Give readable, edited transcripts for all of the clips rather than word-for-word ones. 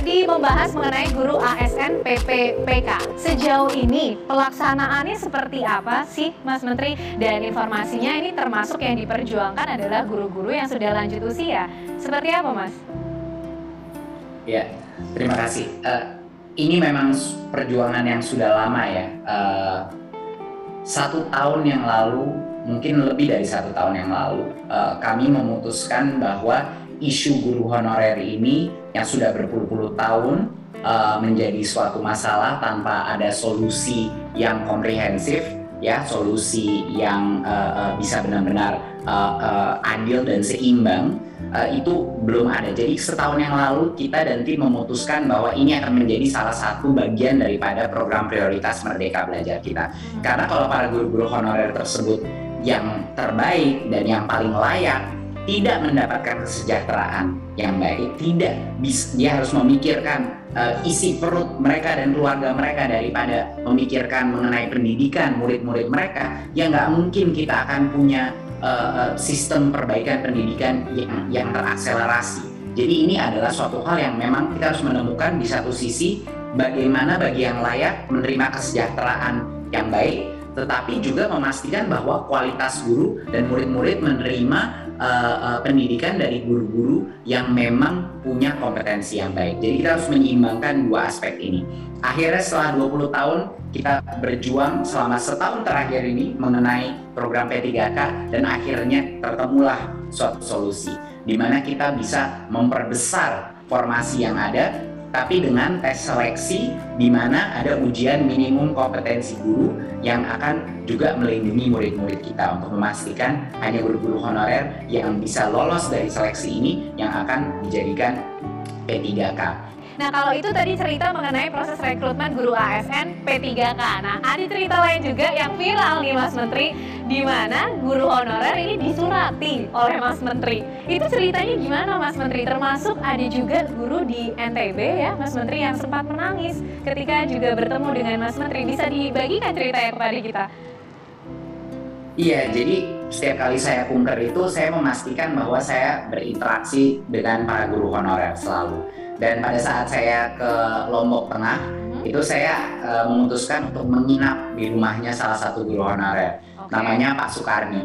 masih membahas mengenai guru ASN PPPK. Sejauh ini pelaksanaannya seperti apa sih Mas Menteri? Dan informasinya ini termasuk yang diperjuangkan adalah guru-guru yang sudah lanjut usia. Seperti apa Mas? Ya, terima kasih. Ini memang perjuangan yang sudah lama ya. 1 tahun yang lalu, mungkin lebih dari 1 tahun yang lalu, kami memutuskan bahwa isu guru honorer ini yang sudah berpuluh-puluh tahun menjadi suatu masalah tanpa ada solusi yang komprehensif, ya, solusi yang bisa benar-benar adil dan seimbang, itu belum ada. Jadi setahun yang lalu kita dan tim memutuskan bahwa ini akan menjadi salah satu bagian daripada program prioritas Merdeka Belajar kita. Karena kalau para guru-guru honorer tersebut yang terbaik dan yang paling layak tidak mendapatkan kesejahteraan yang baik, dia harus memikirkan isi perut mereka dan keluarga mereka daripada memikirkan mengenai pendidikan murid-murid mereka, ya nggak mungkin kita akan punya sistem perbaikan pendidikan yang terakselerasi. Jadi ini adalah suatu hal yang memang kita harus menemukan di satu sisi bagaimana bagi yang layak menerima kesejahteraan yang baik, tetapi juga memastikan bahwa kualitas guru dan murid-murid menerima pendidikan dari guru-guru yang memang punya kompetensi yang baik. Jadi kita harus menyeimbangkan dua aspek ini. Akhirnya setelah 20 tahun kita berjuang selama setahun terakhir ini mengenai program P3K, dan akhirnya tertemulah suatu solusi di mana kita bisa memperbesar formasi yang ada, tapi dengan tes seleksi di mana ada ujian minimum kompetensi guru yang akan juga melindungi murid-murid kita untuk memastikan hanya guru-guru honorer yang bisa lolos dari seleksi ini yang akan dijadikan P3K. Nah, kalau itu tadi cerita mengenai proses rekrutmen guru ASN P3K. Nah, ada cerita lain juga yang viral nih Mas Menteri, di mana guru honorer ini disurati oleh Mas Menteri. Itu ceritanya gimana Mas Menteri? Termasuk ada juga guru di NTB ya Mas Menteri yang sempat menangis ketika juga bertemu dengan Mas Menteri. Bisa dibagikan ceritanya kepada kita? Iya, jadi setiap kali saya kunker itu saya memastikan bahwa saya berinteraksi dengan para guru honorer selalu. Dan pada saat saya ke Lombok Tengah, itu saya memutuskan untuk menginap di rumahnya salah satu guru honorer, namanya Pak Sukarni.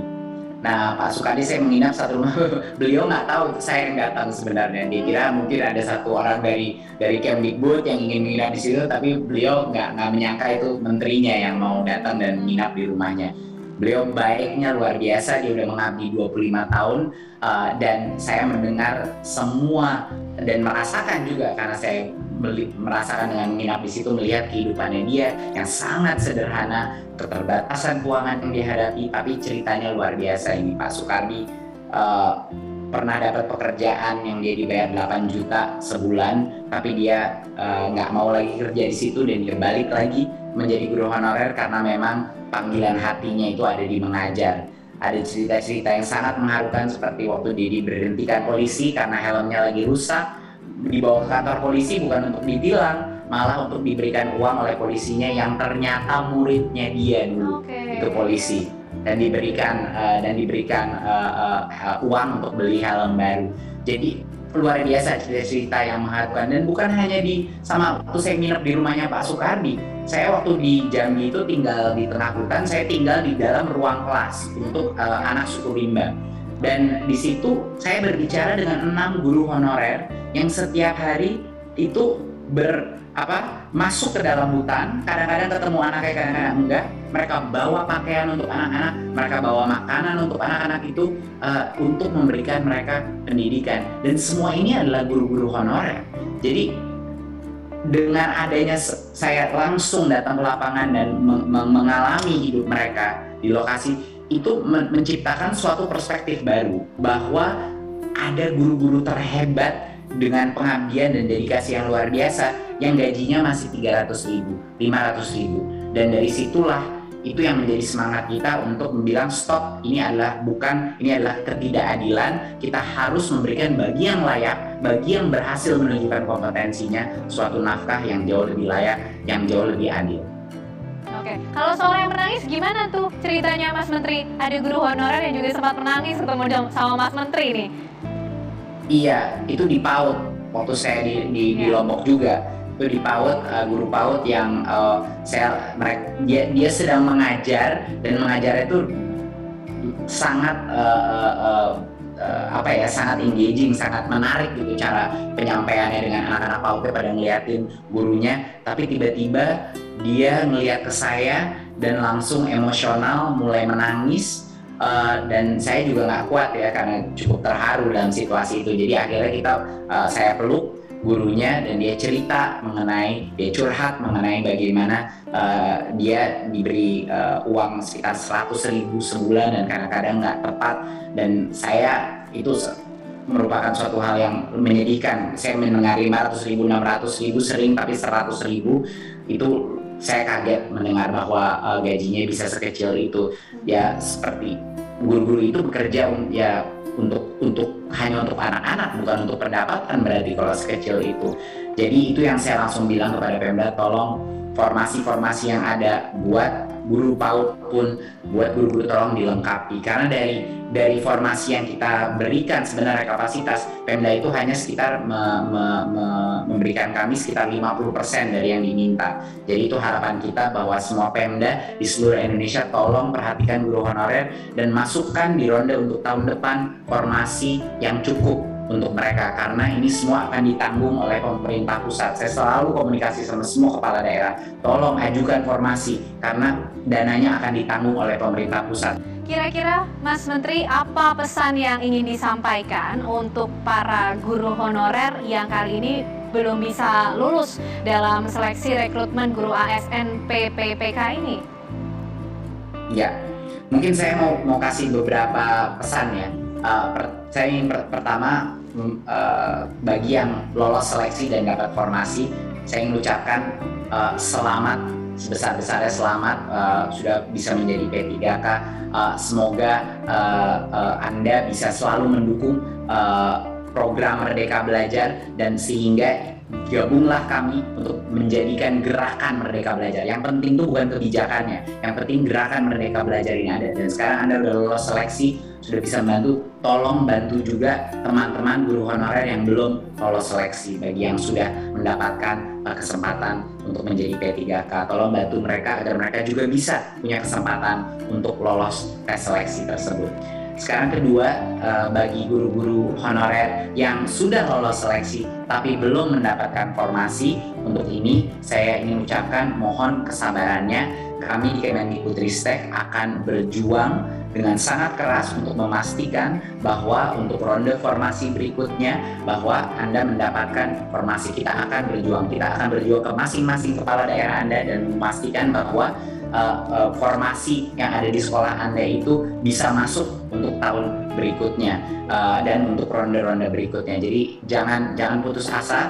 Nah, Pak Sukarni saya menginap satu rumah, beliau nggak tahu saya yang datang sebenarnya. Dia kira mungkin ada satu orang dari Kemdikbud yang ingin menginap di situ, tapi beliau nggak menyangka itu menterinya yang mau datang dan menginap di rumahnya. Beliau baiknya luar biasa, dia udah mengabdi 25 tahun, dan saya mendengar semua dan merasakan juga karena saya merasakan dengan menginap di situ, melihat kehidupannya dia yang sangat sederhana, keterbatasan keuangan yang dihadapi, tapi ceritanya luar biasa. Ini Pak Sukardi pernah dapat pekerjaan yang dia dibayar 8 juta sebulan, tapi dia nggak mau lagi kerja di situ dan dia balik lagi menjadi guru honorer karena memang panggilan hatinya itu ada di mengajar. Ada cerita-cerita yang sangat mengharukan seperti waktu dia diberhentikan polisi karena helmnya lagi rusak, dibawa ke kantor polisi bukan untuk ditilang, malah untuk diberikan uang oleh polisinya yang ternyata muridnya dia dulu, itu polisi, dan diberikan uang untuk beli helm baru. Jadi luar biasa cerita yang mengharukan, dan bukan hanya sama waktu saya nginep di rumahnya Pak Sukardi. Saya waktu di Jambi itu tinggal di tengah hutan, saya tinggal di dalam ruang kelas untuk anak suku Rimba. Dan di situ saya berbicara dengan 6 guru honorer yang setiap hari itu masuk ke dalam hutan, kadang-kadang ketemu anaknya, kadang-kadang enggak. Mereka bawa pakaian untuk anak-anak, mereka bawa makanan untuk anak-anak itu untuk memberikan mereka pendidikan. Dan semua ini adalah guru-guru honorer. Jadi dengan adanya saya langsung datang ke lapangan dan mengalami hidup mereka di lokasi, itu menciptakan suatu perspektif baru bahwa ada guru-guru terhebat dengan pengabdian dan dedikasi yang luar biasa yang gajinya masih 300.000, 500.000, dan dari situlah itu yang menjadi semangat kita untuk membilang stop, ini adalah ketidakadilan, kita harus memberikan bagi yang layak, bagi yang berhasil menunjukkan kompetensinya suatu nafkah yang jauh lebih layak, yang jauh lebih adil. Oke, kalau soal yang menangis gimana tuh ceritanya Mas Menteri? Ada guru honorer yang juga sempat menangis ketemu sama Mas Menteri nih. Iya, itu di PAUD. waktu saya di Lombok juga, itu di PAUD, guru PAUD yang dia sedang mengajar, dan mengajarnya itu sangat sangat engaging, sangat menarik gitu cara penyampaiannya dengan anak-anak PAUD pada ngeliatin gurunya, tapi tiba-tiba dia ngeliat ke saya dan langsung emosional, mulai menangis. Dan saya juga nggak kuat ya karena cukup terharu dalam situasi itu. Jadi akhirnya saya peluk gurunya dan dia curhat mengenai bagaimana dia diberi uang sekitar 100.000 sebulan dan kadang-kadang nggak tepat, dan saya itu merupakan suatu hal yang menyedihkan. Saya mendengar 500.000, 600.000 sering, tapi 100.000 itu saya kaget mendengar bahwa gajinya bisa sekecil itu. Ya seperti guru-guru itu bekerja ya hanya untuk anak-anak, bukan untuk pendapatan berarti kalau sekecil itu. Jadi itu yang saya langsung bilang kepada Pemda, tolong formasi-formasi yang ada buat guru PAUD pun, buat guru-guru tolong dilengkapi, karena dari formasi yang kita berikan sebenarnya kapasitas Pemda itu hanya sekitar memberikan kami sekitar 50% dari yang diminta. Jadi itu harapan kita bahwa semua Pemda di seluruh Indonesia tolong perhatikan guru honorer dan masukkan di ronde untuk tahun depan formasi yang cukup untuk mereka, karena ini semua akan ditanggung oleh pemerintah pusat. Saya selalu komunikasi sama semua kepala daerah, tolong ajukan formasi karena dananya akan ditanggung oleh pemerintah pusat. Kira-kira Mas Menteri, apa pesan yang ingin disampaikan untuk para guru honorer yang kali ini belum bisa lulus dalam seleksi rekrutmen guru ASN PPPK ini? Ya, mungkin saya mau kasih beberapa pesan ya. Saya ingin pertama bagi yang lolos seleksi dan dapat formasi, saya ingin ucapkan selamat, sebesar-besarnya selamat, sudah bisa menjadi P3K. Semoga Anda bisa selalu mendukung program Merdeka Belajar, dan sehingga gabunglah kami untuk menjadikan gerakan Merdeka Belajar. Yang penting itu bukan kebijakannya, yang penting gerakan Merdeka Belajar ini ada. Dan sekarang Anda sudah lolos seleksi, sudah bisa membantu, tolong bantu juga teman-teman guru honorer yang belum lolos seleksi. Bagi yang sudah mendapatkan kesempatan untuk menjadi P3K, tolong bantu mereka agar mereka juga bisa punya kesempatan untuk lolos tes seleksi tersebut. Sekarang kedua, bagi guru-guru honorer yang sudah lolos seleksi tapi belum mendapatkan formasi, untuk ini saya ingin ucapkan mohon kesabarannya. Kami di Kemendikbudristek akan berjuang dengan sangat keras untuk memastikan bahwa untuk ronde formasi berikutnya bahwa Anda mendapatkan formasi. Kita akan berjuang ke masing-masing kepala daerah Anda dan memastikan bahwa formasi yang ada di sekolah Anda itu bisa masuk untuk tahun berikutnya dan untuk ronde-ronde berikutnya. Jadi jangan putus asa.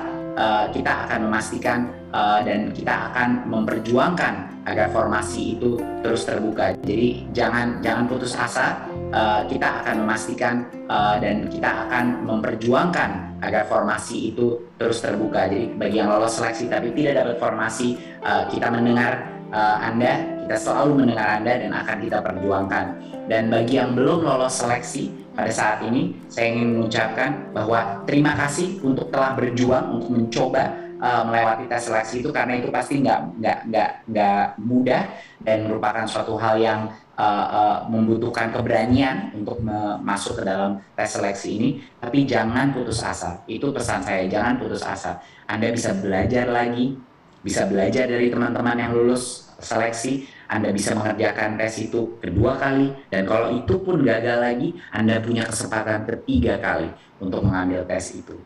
Kita akan memastikan dan kita akan memperjuangkan agar formasi itu terus terbuka. Jadi jangan putus asa. Kita akan memastikan dan kita akan memperjuangkan agar formasi itu terus terbuka. Jadi bagi yang lolos seleksi tapi tidak dapat formasi, kita mendengar Anda, kita selalu mendengar Anda dan akan kita perjuangkan. Dan bagi yang belum lolos seleksi pada saat ini, saya ingin mengucapkan bahwa terima kasih untuk telah berjuang untuk mencoba melewati tes seleksi itu, karena itu pasti nggak mudah dan merupakan suatu hal yang membutuhkan keberanian untuk masuk ke dalam tes seleksi ini. Tapi jangan putus asa, itu pesan saya, jangan putus asa. Anda bisa belajar lagi, bisa belajar dari teman-teman yang lulus seleksi. Anda bisa mengerjakan tes itu kedua kali, dan kalau itu pun gagal lagi, Anda punya kesempatan ketiga kali untuk mengambil tes itu.